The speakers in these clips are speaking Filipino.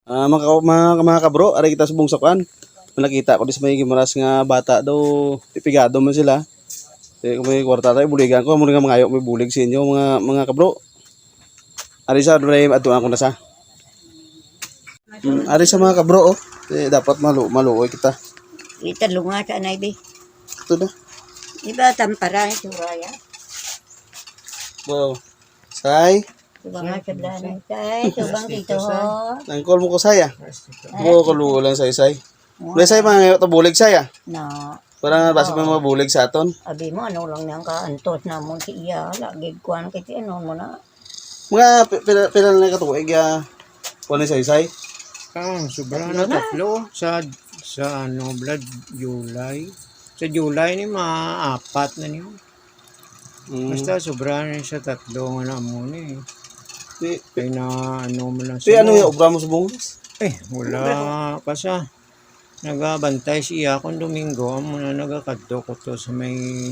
Mga kabro, ari kita subong sakwan. Nakita ko dis may gimaras nga bata daw ipigado man sila. Kung may kwarta tayo buligan ko mo nga mangayo may bulig sa inyo mga kabro. Ari sa dre atuan ko na sa. Ari sa mga kabro oh. Dapat maluoy kita. Ita lunga sa anay be. Ito na. Iba tampara ito raya. Wow. Say. Subang sa blanay. Say, subang dito ho. Nangkol mo ko saya. Mo ko luo lang say. May say mga bulig saya. Na. Para basi pa mabulig sa aton. Abi mo ano lang nang kaantos na mo si iya. Lagi kuan kiti ano mo na. Mga pila na katuig ya. Wala say. Sobra na tatlo sa ano blood July. Sa July ni maapat na niyo. Basta sobra na siya tatlo nga na mo ni. Kaya na ano mo lang siya. Ano yung obra mo sa bungos? Wala pa siya. Nagabantay siya kung Domingo. Amo na nagakadto ko to sa may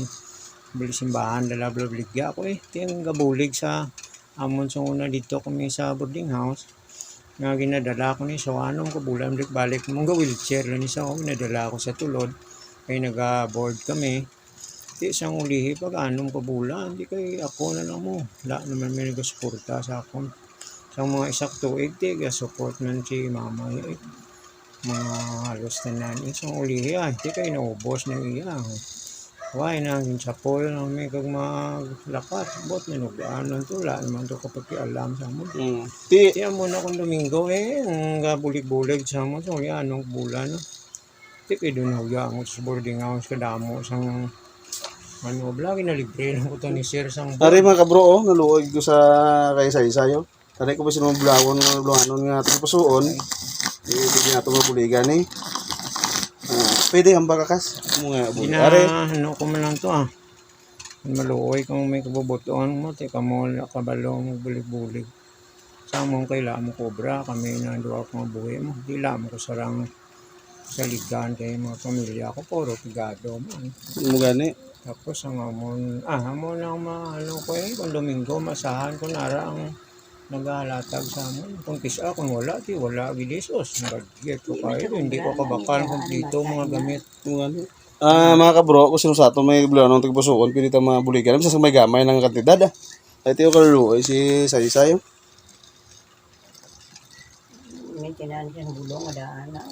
simbahan dalabligya ako Tiyang gabulig sa amon sa una dito kami sa boarding house. Nga ginadala ko ni so anong kabulan balik mong wheelchair lang isa ako ginadala ko sa tulod kay naga-board kami di isang ulihi pag anong kabulan di kay ako na lang mo wala naman may nagasuporta sa akon sa mga isak tuig di support man si mama mga halos na isang ulihi di kay naubos na iya why nanging sapol na may kag maglakat bot na nugaan to wala naman to kapag alam sa mo di mo na kung Domingo ang gabulig-bulig sa mo so anong bulan di kay doon huya ang sa boarding house kadamo sang ano lagi na libre lang ko to ni sir sang ari mga kabro naluoy ko sa kay sayo tani ko pa sino bulawon nga pusuon di na to mabuligan pwede ang bakakas ano ko man lang to maluoy kung may kabubutuan mo teka mo nakabalong bulig-bulig sa mong kailangan mo kobra kami na duwa ko buhay mo di lang ko sarang sa ligan kay mga pamilya ko puro pigado mo gani tapos ang amon lang maano ko kung Domingo masahan ko nara ang naghalatag sa amon kung kisa kung wala gidisos nag-get ko kayo hindi ko kabakal kompleto mga gamit mga kabro kung sino sa ato may bulanong tigpusuon pinita mga buligan sa may gamay ng kantidad ay tiyo kaluoy si sayo May tinahan siyang bulong adaan na.